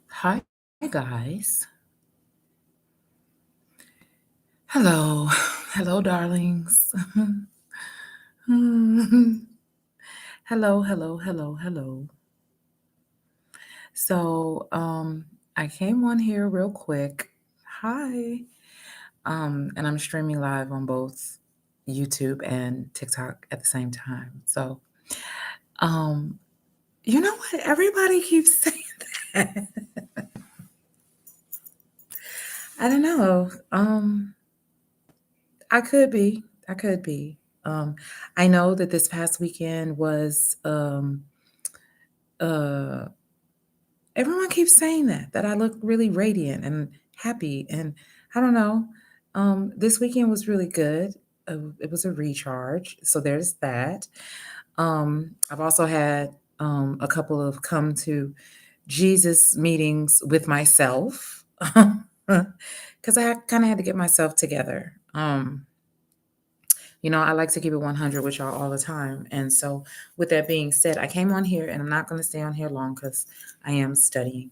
Hi, guys. Hello. Hello, darlings. Hello, hello, hello, hello. So, I came on here real quick. Hi. And I'm streaming live on both YouTube and TikTok at the same time. So, um, you know what? Everybody keeps saying that. I don't know. I could be. I could be. I know that this past weekend was uh everyone keeps saying that I look really radiant and happy, and I don't know. This weekend was really good. It was a recharge, so there's that. I've also had a couple of come to Jesus meetings with myself because I kind of had to get myself together. I like to keep it 100 with y'all all the time. And so, with that being said, I came on here and I'm not going to stay on here long because I am studying.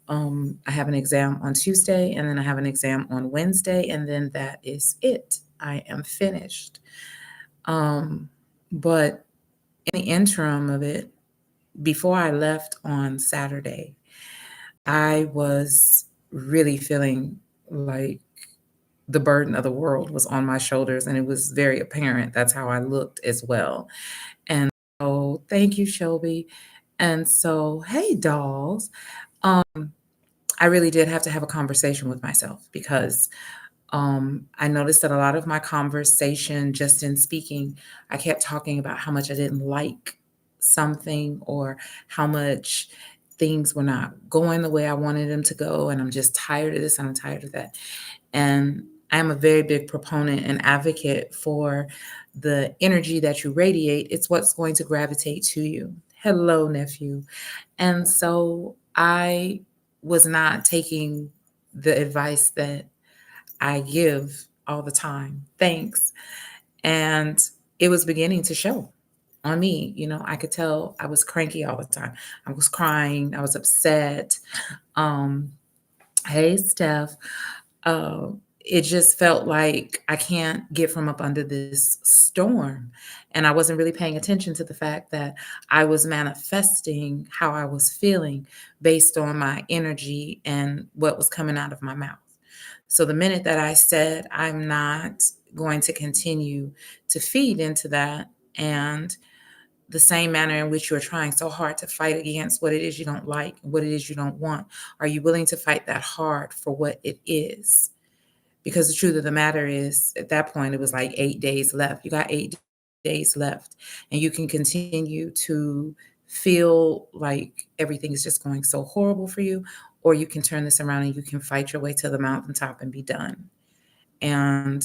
I have an exam on Tuesday and then I have an exam on Wednesday, and then that is it. I am finished. But in the interim of it, before I left on Saturday, I was really feeling like the burden of the world was on my shoulders, and it was very apparent. That's how I looked as well. And so, thank you, Shelby. And so, hey, dolls. Um, I really did have to have a conversation with myself because I noticed that a lot of my conversation, just in speaking, I kept talking about how much I didn't like something or how much things were not going the way I wanted them to go. And I'm just tired of this and I'm tired of that. And I'm a very big proponent and advocate for the energy that you radiate. It's what's going to gravitate to you. Hello, nephew. And so I was not taking the advice that I give all the time. Thanks. And it was beginning to show on me. I could tell I was cranky all the time. I was crying. I was upset. Um, hey, Steph. Uh, it just felt like I can't get from up under this storm. And I wasn't really paying attention to the fact that I was manifesting how I was feeling based on my energy and what was coming out of my mouth. So the minute that I said, I'm not going to continue to feed into that, and the same manner in which you're trying so hard to fight against what it is you don't like, what it is you don't want, are you willing to fight that hard for what it is? Because the truth of the matter is, at that point, it was like 8 days left. You got 8 days left, and you can continue to feel like everything is just going so horrible for you, or you can turn this around and you can fight your way to the mountaintop and be done. And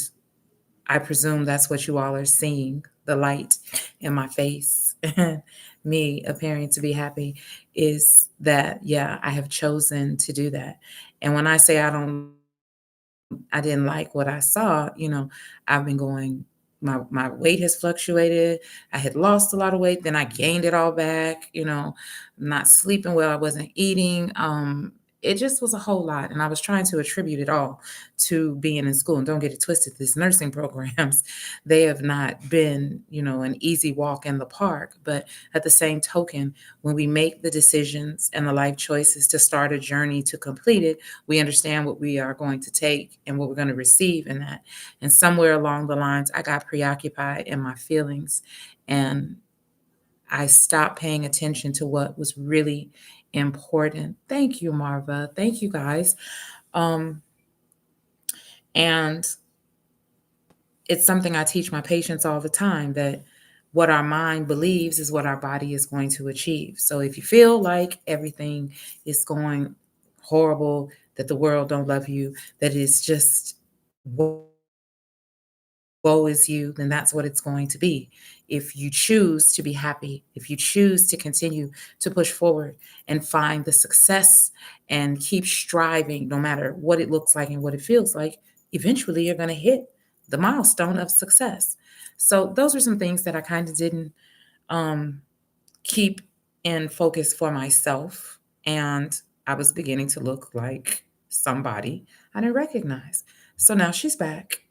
I presume that's what you all are seeing, the light in my face, me appearing to be happy, is that, yeah, I have chosen to do that. And when I say I didn't like what I saw, I've been going, my weight has fluctuated. I had lost a lot of weight, then I gained it all back, not sleeping well, I wasn't eating. It just was a whole lot. And I was trying to attribute it all to being in school. And don't get it twisted, these nursing programs, they have not been, an easy walk in the park. But at the same token, when we make the decisions and the life choices to start a journey to complete it, we understand what we are going to take and what we're going to receive in that. And somewhere along the lines, I got preoccupied in my feelings and I stopped paying attention to what was really important. Thank you, Marva. Thank you, guys. Um, and it's something I teach my patients all the time, that what our mind believes is what our body is going to achieve. So if you feel like everything is going horrible, that the world don't love you, that it's just woe is you, then that's what it's going to be. If you choose to be happy, if you choose to continue to push forward and find the success and keep striving, no matter what it looks like and what it feels like, eventually you're going to hit the milestone of success. So, those are some things that I kind of didn't um, keep in focus for myself. And I was beginning to look like somebody I didn't recognize. So now she's back.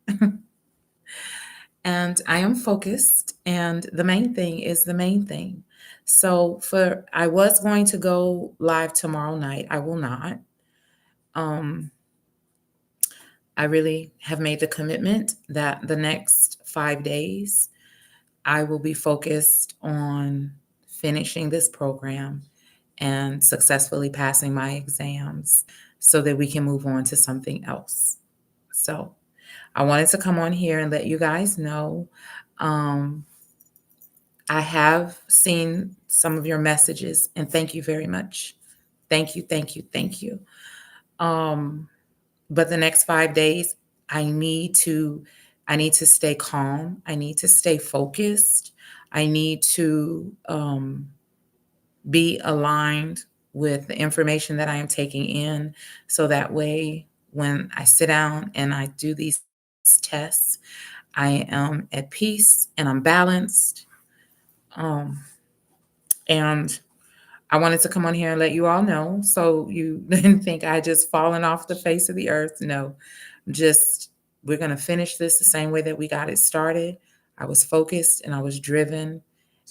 And I am focused, and the main thing is the main thing. So for I was going to go live tomorrow night. I will not. Um I really have made the commitment that the next 5 days I will be focused on finishing this program and successfully passing my exams so that we can move on to something else. So, I wanted to come on here and let you guys know. Um, I have seen some of your messages, and thank you very much. Thank you, thank you, thank you. Um, but the next 5 days, I need to, I need to stay calm. I need to stay focused. I need to be aligned with the information that I am taking in, so that way when I sit down and I do these tests, I am at peace and I'm balanced. Um, and I wanted to come on here and let you all know so you didn't think I just fallen off the face of the earth. No, just we're going to finish this the same way that we got it started. I was focused and I was driven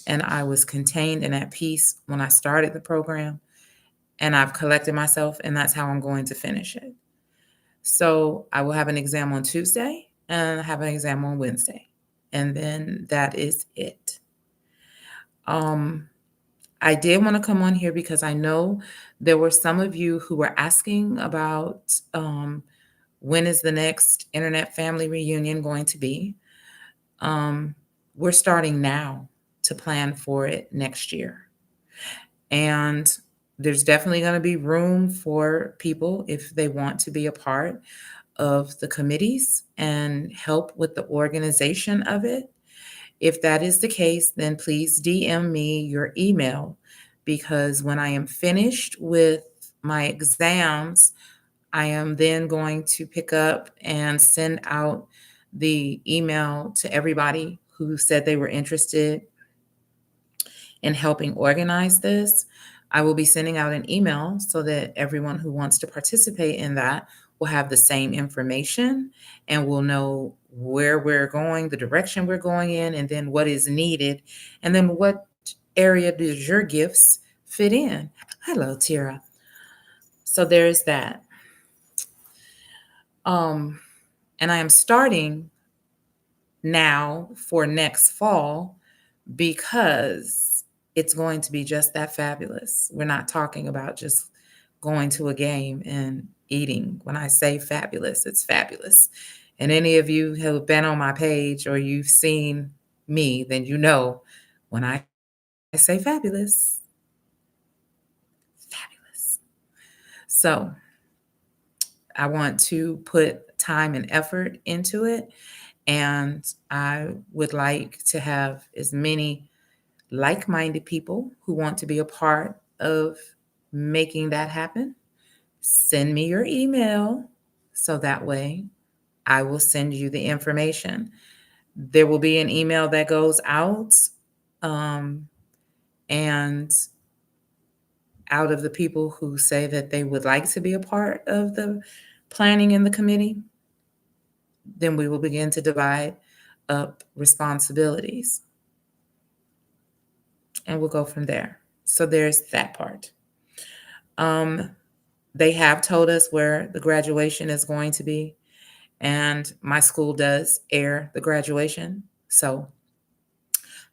and I was contained and at peace when I started the program. And I've collected myself, and that's how I'm going to finish it. So I will have an exam on Tuesday and have an exam on Wednesday. And then that is it. Um, I did want to come on here because I know there were some of you who were asking about when is the next Internet Family Reunion going to be. Um, we're starting now to plan for it next year. And there's definitely going to be room for people if they want to be a part of the committees and help with the organization of it. If that is the case, then please DM me your email, because when I am finished with my exams, I am then going to pick up and send out the email to everybody who said they were interested in helping organize this. I will be sending out an email so that everyone who wants to participate in that will have the same information and will know where we're going, the direction we're going in, and then what is needed, and then what area does your gifts fit in. Hello, Tira. So there's that. Um, and I am starting now for next fall because it's going to be just that fabulous. We're not talking about just going to a game and eating. When I say fabulous, it's fabulous. And any of you who have been on my page or you've seen me, then you know when I say fabulous, fabulous. So I want to put time and effort into it. And I would like to have as many like minded people who want to be a part of making that happen. Send me your email so that way I will send you the information. There will be an email that goes out, um, and out of the people who say that they would like to be a part of the planning in the committee, then we will begin to divide up responsibilities and we'll go from there. So there's that part. Um, they have told us where the graduation is going to be, and my school does air the graduation. So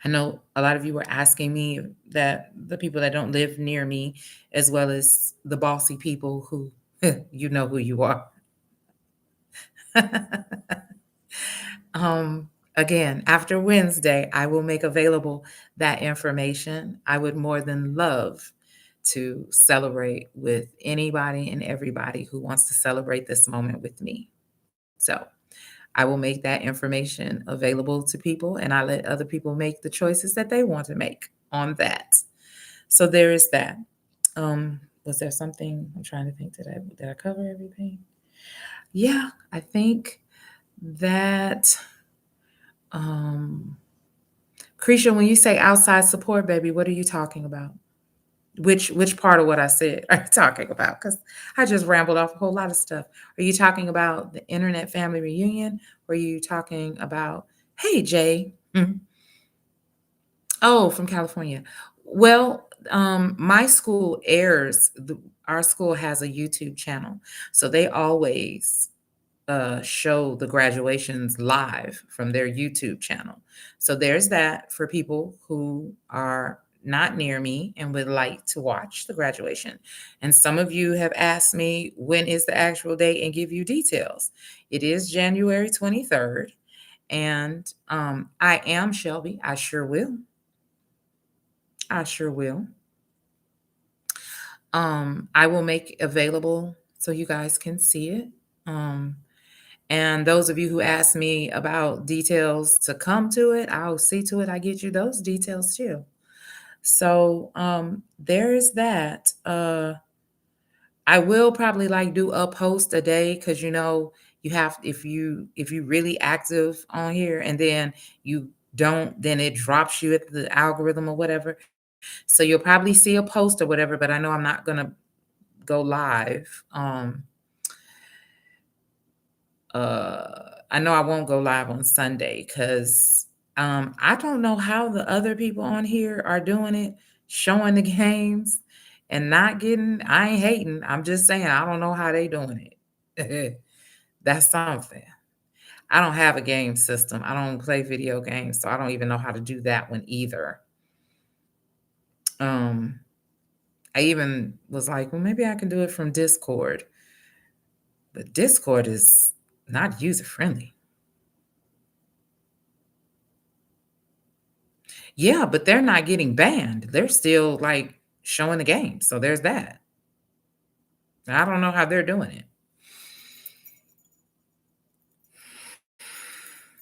I know a lot of you were asking me, that the people that don't live near me, as well as the bossy people who you know who you are. Again, after Wednesday, I will make available that information. I would more than love to celebrate with anybody and everybody who wants to celebrate this moment with me. So I will make that information available to people, and I let other people make the choices that they want to make on that. So there is that. Was there something I'm trying to think? Did I cover everything? Yeah, I think that um Krisha, when you say outside support, baby, what are you talking about? Which part of what I said are you talking about? Because I just rambled off a whole lot of stuff. Are you talking about the internet family reunion? Or are you talking about, hey Jay? Oh, from California. Well, my school our school has a YouTube channel. So they always show the graduations live from their YouTube channel. So there's that for people who are not near me and would like to watch the graduation. And some of you have asked me, when is the actual date, and give you details. It is January 23rd. And I am Shelby. I sure will. I sure will. I will make available so you guys can see it. Um, And those of you who ask me about details to come to it, I'll see to it I get you those details too. So there is that. I will probably like do a post a day because you have if you really active on here and then you don't, then it drops you at the algorithm or whatever. So you'll probably see a post or whatever, but I know I'm not gonna go live. I know I won't go live on Sunday because I don't know how the other people on here are doing it, showing the games and not getting. I ain't hating. I'm just saying I don't know how they doing it. That's something. I don't have a game system. I don't play video games, so I don't even know how to do that one either. Um, I even was like, well, maybe I can do it from Discord, but Discord is not user friendly. Yeah, but they're not getting banned. They're still like showing the game. So there's that. I don't know how they're doing it.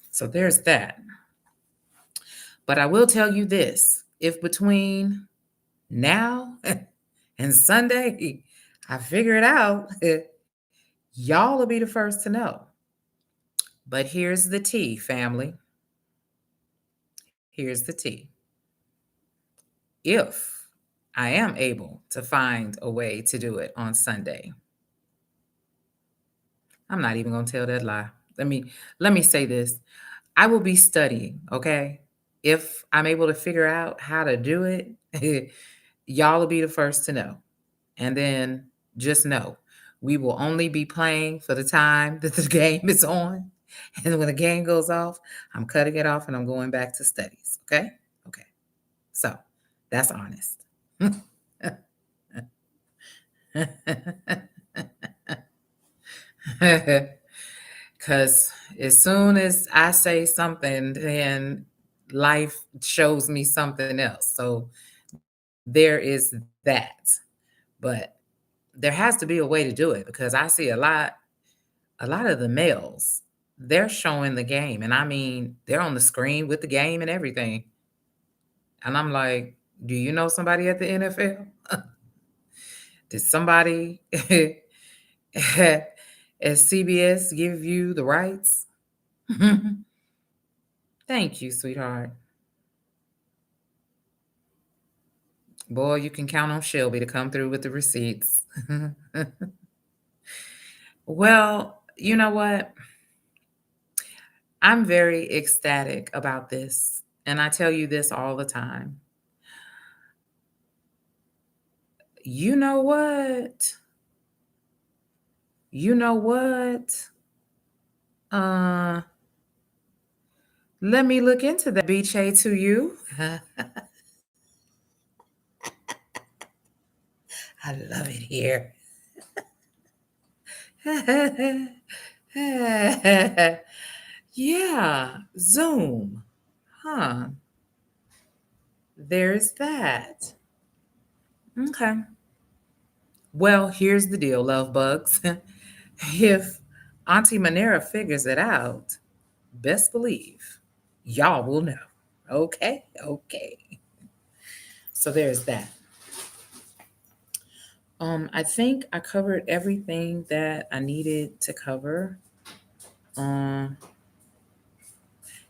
So there's that. But I will tell you this, if between now and Sunday I figure it out, y'all will be the first to know. But here's the tea, family. Here's the tea. If I am able to find a way to do it on Sunday, I'm not even going to tell that lie. Let me say this. I will be studying, okay? If I'm able to figure out how to do it, y'all will be the first to know. And then just know, we will only be playing for the time that the game is on. And when the game goes off, I'm cutting it off and I'm going back to studies, okay? Okay. So that's honest. Because as soon as I say something, then life shows me something else. So there is that. But there has to be a way to do it because I see a lot of the males, they're showing the game. And I mean, they're on the screen with the game and everything. And I'm like, do you know somebody at the NFL? Did somebody at CBS give you the rights? Thank you, sweetheart. Boy, you can count on Shelby to come through with the receipts. Well, you know what? I'm very ecstatic about this. And I tell you this all the time. You know what? You know what? Uh, Let me look into that, BJ, to you. I love it here. Yeah, Zoom. Huh. There's that. Okay. Well, here's the deal, love bugs. If Auntie Manera figures it out, best believe y'all will know. Okay, okay. So there's that. I think I covered everything that I needed to cover. Um,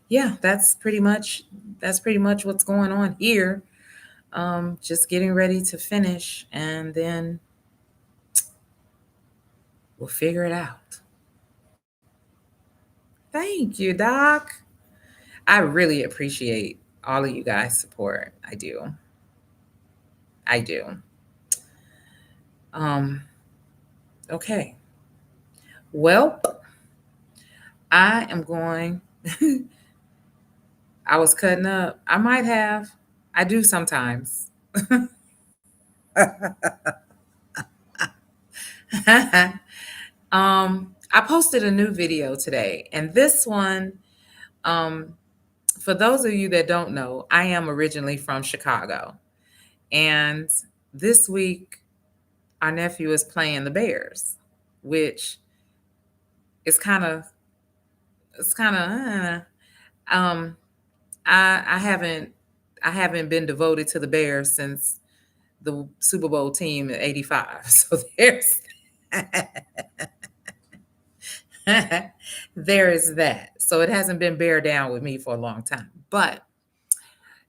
yeah, that's pretty much what's going on here. Just getting ready to finish, and then we'll figure it out. Thank you, Doc. I really appreciate all of you guys' support. I do. I do. Um, okay. Well, I am going. I was cutting up. I might have. I do sometimes. I posted a new video today, and this one, um, for those of you that don't know, I am originally from Chicago, and this week our nephew is playing the Bears, which is kind of. I haven't been devoted to the Bears since the Super Bowl team in '85. So there's there is that. So it hasn't been bear down with me for a long time. But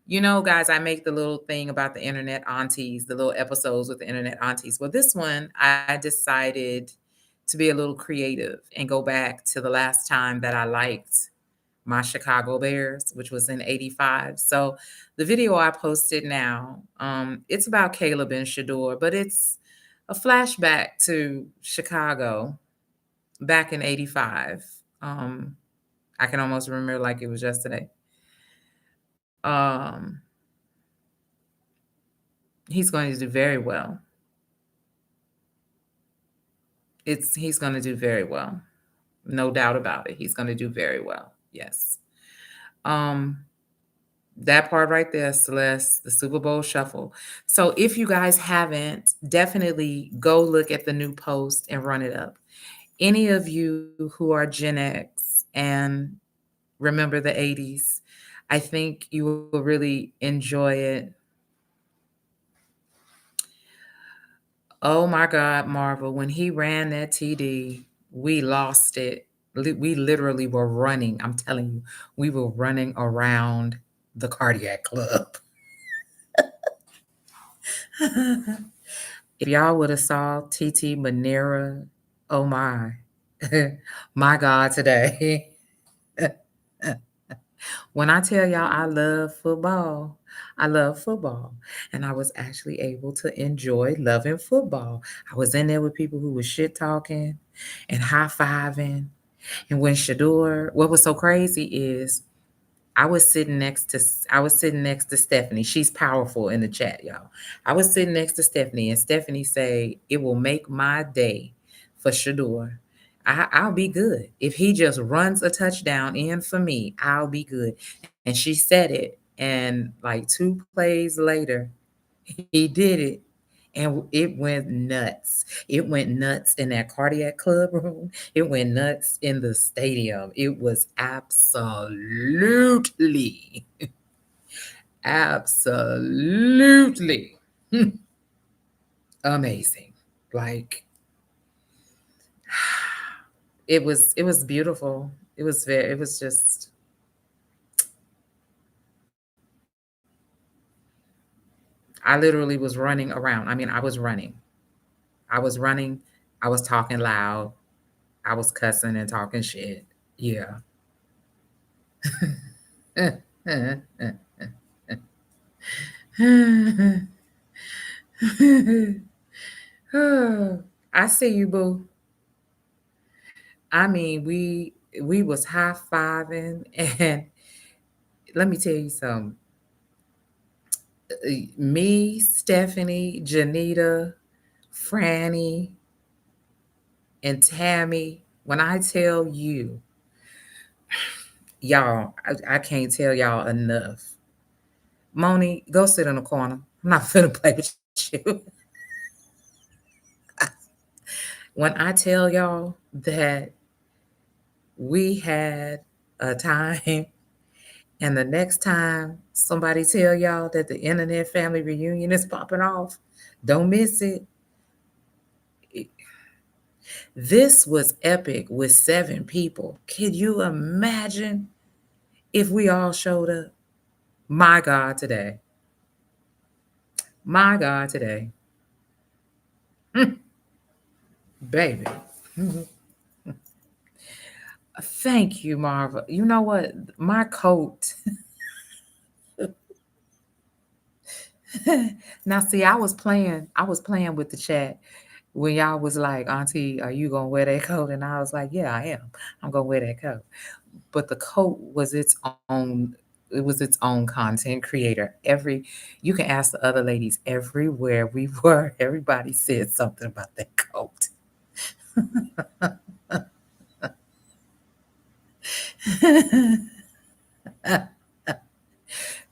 guys, I make the little thing about the internet aunties, the little episodes with the internet aunties. Well, this one I decided to be a little creative and go back to the last time that I liked my Chicago Bears, which was in '85. So the video I posted now, it's about Caleb and Shador, but it's a flashback to Chicago back in '85. Um, I can almost remember like it was yesterday. Um, he's going to do very well. He's going to do very well. No doubt about it. He's going to do very well. Yes. Um, that part right there, Celeste, the Super Bowl shuffle. So if you guys haven't, definitely go look at the new post and run it up. Any of you who are Gen X and remember the '80s, I think you will really enjoy it. Oh my God, Marvel, when he ran that TD, we lost it. We literally were running. I'm telling you, we were running around the cardiac club. If y'all would have saw TT Manera, oh my, my God, today. When I tell y'all I love football, I love football. And I was actually able to enjoy loving football. I was in there with people who was shit talking and high fiving. And when Shador, what was so crazy is I was sitting next to Stephanie. She's powerful in the chat, y'all. I was sitting next to Stephanie, and Stephanie say, "It will make my day for Shador. I'll be good. If he just runs a touchdown in for me, I'll be good." And she said it, and like 2 plays later, he did it. And it went nuts. It went nuts in that cardiac club room. It went nuts in the stadium. It was absolutely, absolutely amazing. Like it was beautiful. It was just I literally was running around. I mean, I was running. I was running. I was talking loud. I was cussing and talking shit. Yeah. I see you, boo. I mean, we was high fiving, and let me tell you something. Me, Stephanie, Janita, Franny, and Tammy. When I tell you, y'all, I can't tell y'all enough. Moni, go sit in the corner. I'm not finna play with you. When I tell y'all that we had a time, and the next time somebody tell y'all that the internet family reunion is popping off, don't miss it. This was epic with 7 people. Can you imagine if we all showed up? My God, today. My God, today. Baby. Thank you, Marva. You know what? My coat. Now, see, I was playing with the chat when y'all was like, Auntie, are you gonna wear that coat? And I was like, yeah, I am. I'm gonna wear that coat. But the coat was its own content creator. You can ask the other ladies everywhere we were, everybody said something about that coat.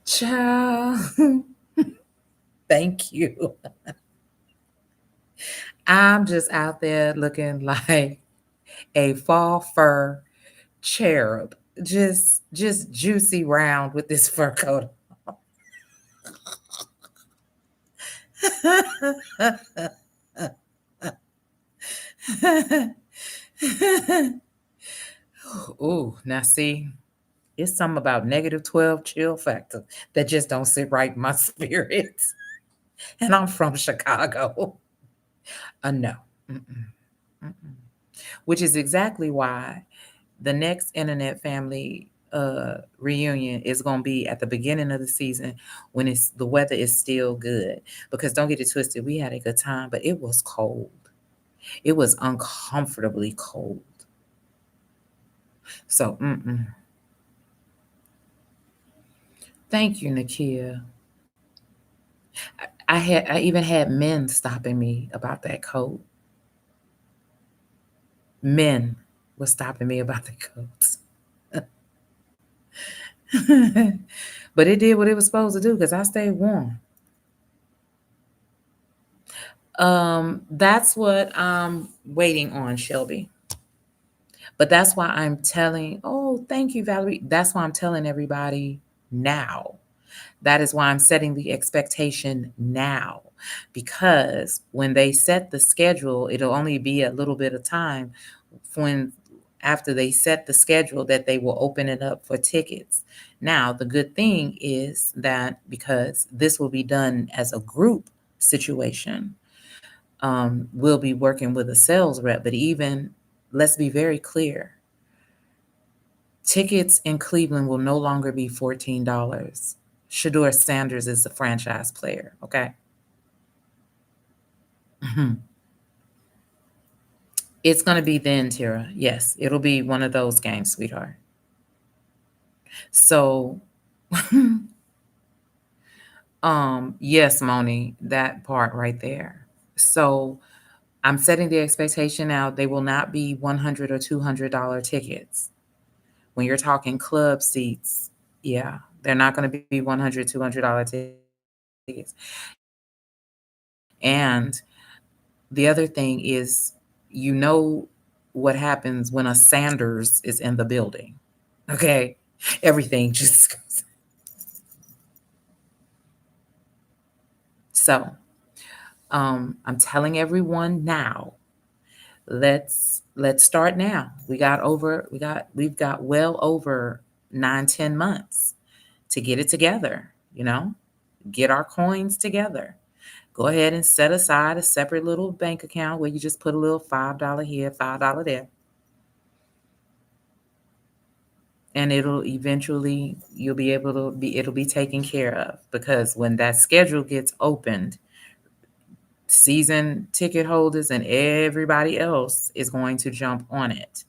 Child, thank you. I'm just out there looking like a fall fur cherub, just juicy round with this fur coat. Ooh, now see, it's something about -12 chill factor that just don't sit right in my spirits. And I'm from Chicago. No. Mm-mm, mm-mm. Which is exactly why the next internet family reunion is going to be at the beginning of the season when the weather is still good. Because don't get it twisted, we had a good time, but it was cold. It was uncomfortably cold. So, thank you, Nakia. I even had men stopping me about that coat. Men were stopping me about the coats. But it did what it was supposed to do because I stayed warm. That's what I'm waiting on, Shelby. But that's why I'm telling, oh, thank you, Valerie. That's why I'm telling everybody now. That is why I'm setting the expectation now. Because when they set the schedule, it'll only be a little bit of time when after they set the schedule that they will open it up for tickets. Now, the good thing is that because this will be done as a group situation, we'll be working with a sales rep. But even, let's be very clear, tickets in Cleveland will no longer be $14. Shador Sanders is the franchise player, okay? Mhm. It's going to be then, Tara. Yes, it'll be one of those games, sweetheart. So, yes, Moni, that part right there. So, I'm setting the expectation now. They will not be $100 or $200 tickets. When you're talking club seats, yeah, they're not going to be $100, $200 tickets. And the other thing is, you know what happens when a Sanders is in the building. Okay? Everything just goes. So, I'm telling everyone now, let's start now. We've got well over 9, 10 months to get it together, get our coins together. Go ahead and set aside a separate little bank account where you just put a little $5 here, $5 there. And you'll be able to it'll be taken care of, because when that schedule gets opened, season ticket holders and everybody else is going to jump on it.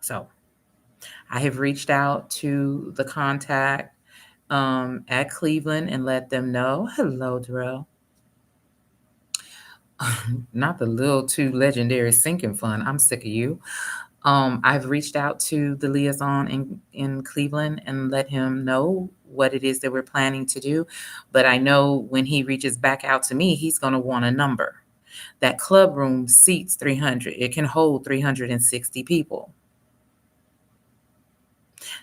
So I have reached out to the contact at Cleveland and let them know. Hello, Darrell. Not the little too legendary sinking fund. I'm sick of you. I've reached out to the liaison in Cleveland and let him know what it is that we're planning to do. But I know when he reaches back out to me, he's going to want a number. That club room seats 300. It can hold 360 people.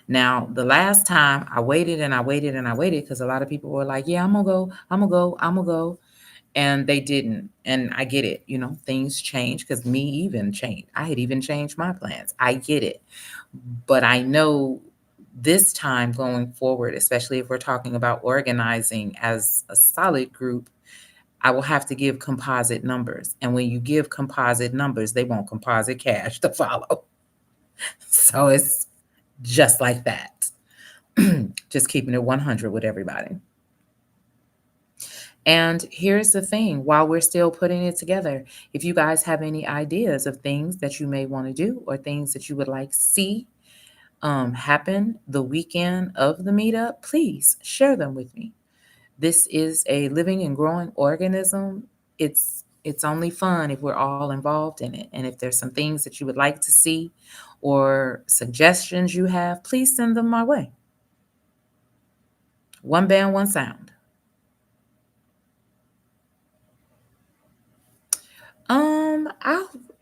Now, the last time I waited and I waited and I waited because a lot of people were like, yeah, I'm going to go, I'm going to go, I'm going to go. And they didn't. And I get it. Things change because me even changed. I had even changed my plans. I get it. But I know this time going forward, especially if we're talking about organizing as a solid group, I will have to give composite numbers. And when you give composite numbers, they want composite cash to follow. So it's just like that. Just keeping it 100 with everybody. And here's the thing, while we're still putting it together, if you guys have any ideas of things that you may want to do or things that you would like to see happen the weekend of the meetup, please share them with me. This is a living and growing organism. It's only fun if we're all involved in it. And if there's some things that you would like to see or suggestions you have, please send them my way. One band, one sound.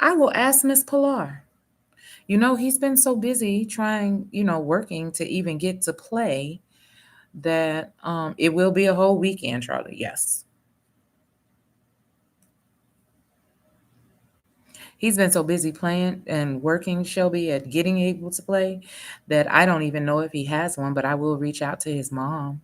I will ask Miss Pilar. He's been so busy trying, working to even get to play that it will be a whole weekend, Charlie. Yes. He's been so busy playing and working, Shelby, at getting able to play that I don't even know if he has one, but I will reach out to his mom.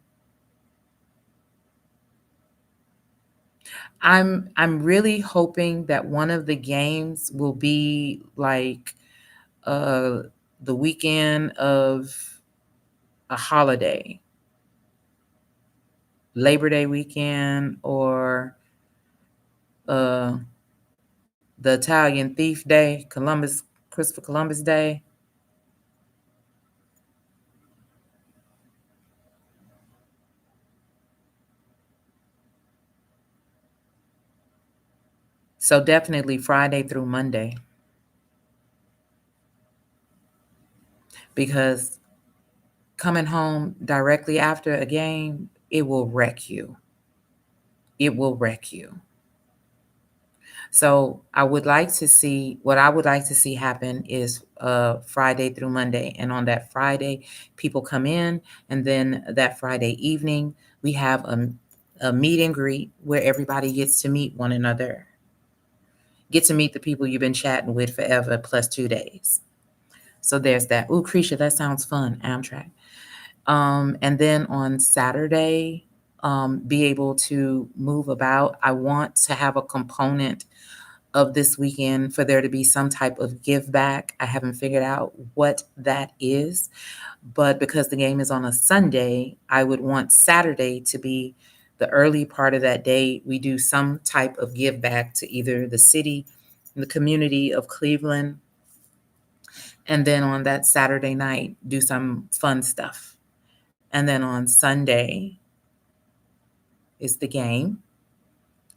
I'm really hoping that one of the games will be like uh the weekend of a holiday, Labor Day weekend, or uh the Italian Thief Day, Christopher Columbus Day. So definitely Friday through Monday, because coming home directly after a game, it will wreck you. It will wreck you. So what I would like to see happen is Friday through Monday. And on that Friday, people come in, and then that Friday evening, we have a meet and greet where everybody gets to meet one another, get to meet the people you've been chatting with forever, plus 2 days. So there's that. Ooh, Krisha, that sounds fun. Amtrak. And then on Saturday, be able to move about. I want to have a component of this weekend for there to be some type of give back. I haven't figured out what that is, but because the game is on a Sunday, I would want Saturday to be the early part of that day. We do some type of give back to either the city, the community of Cleveland, and then on that Saturday night, do some fun stuff. And then on Sunday is the game.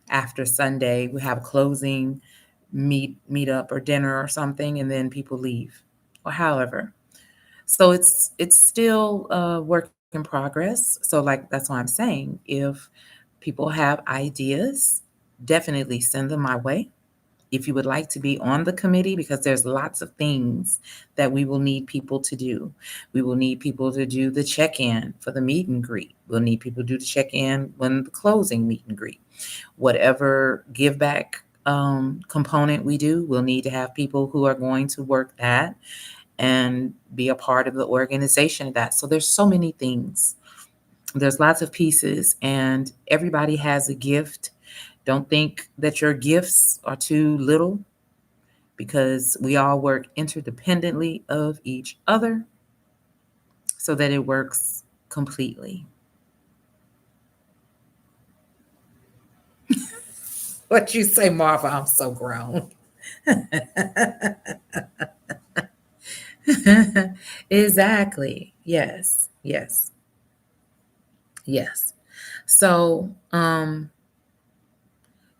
After Sunday, we have a closing meet up or dinner or something, and then people leave, or however. So it's still a work in progress. So like that's why I'm saying, if people have ideas, definitely send them my way. If you would like to be on the committee, because there's lots of things that we will need people to do. We will need people to do the check-in for the meet and greet. We'll need people to do the check-in when the closing meet and greet. Whatever give back component we do, we'll need to have people who are going to work that and be a part of the organization of that. So there's so many things. There's lots of pieces, and everybody has a gift. Don't think that your gifts are too little, because we all work interdependently of each other so that it works completely. What you say, Marva? I'm so grown. Exactly. Yes. Yes. Yes. So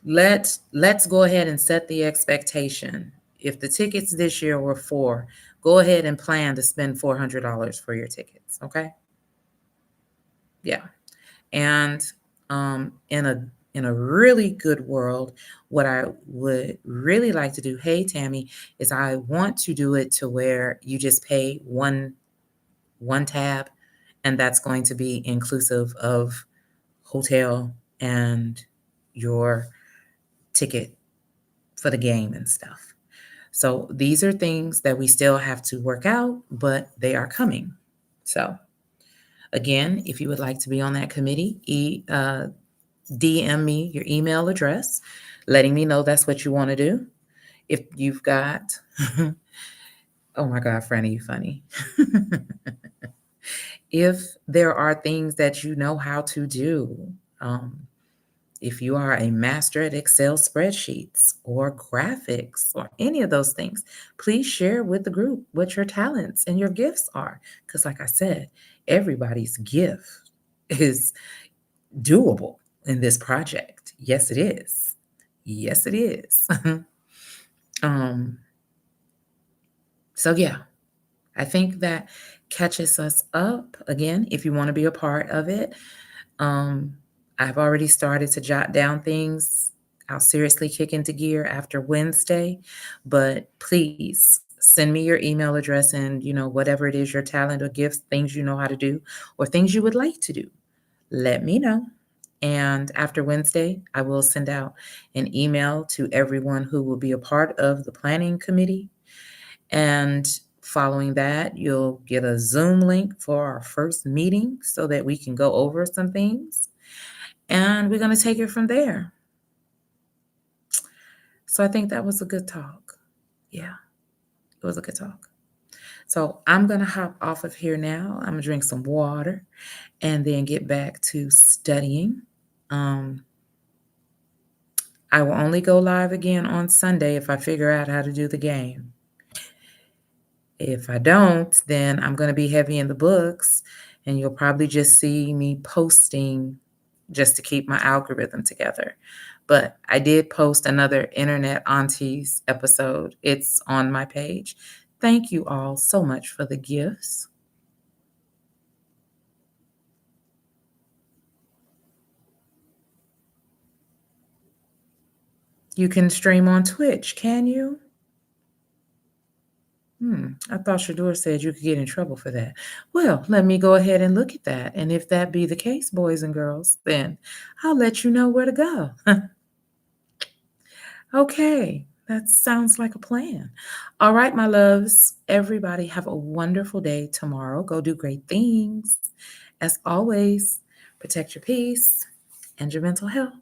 let's go ahead and set the expectation. If the tickets this year were four, go ahead and plan to spend $400 for your tickets. Okay. Yeah. And in a really good world, what I would really like to do, hey Tammy, is I want to do it to where you just pay one one tab, and that's going to be inclusive of hotel and your ticket for the game and stuff. So these are things that we still have to work out, but they are coming. So again, if you would like to be on that committee, DM me your email address, letting me know that's what you want to do. If you've got, oh my God, Franny, you funny. If there are things that you know how to do, um, if you are a master at Excel spreadsheets or graphics or any of those things, please share with the group what your talents and your gifts are. Because, like I said, everybody's gift is doable in this project. Yes, it is. Yes, it is. um, so, yeah, I think that catches us up. Again, if you want to be a part of it, Um, I've already started to jot down things. I'll seriously kick into gear after Wednesday, but please send me your email address and, whatever it is, your talent or gifts, things you know how to do, or things you would like to do. Let me know. And after Wednesday, I will send out an email to everyone who will be a part of the planning committee. And following that, you'll get a Zoom link for our first meeting so that we can go over some things. And we're going to take it from there. So I think that was a good talk. Yeah, it was a good talk. So I'm going to hop off of here now. I'm going to drink some water and then get back to studying. Um, I will only go live again on Sunday if I figure out how to do the game. If I don't, then I'm going to be heavy in the books, and you'll probably just see me posting just to keep my algorithm together. But I did post another Internet Aunties episode. It's on my page. Thank you all so much for the gifts. You can stream on Twitch, can you? I thought Shador said you could get in trouble for that. Well, let me go ahead and look at that. And if that be the case, boys and girls, then I'll let you know where to go. Okay, that sounds like a plan. All right, my loves, everybody have a wonderful day tomorrow. Go do great things. As always, protect your peace and your mental health.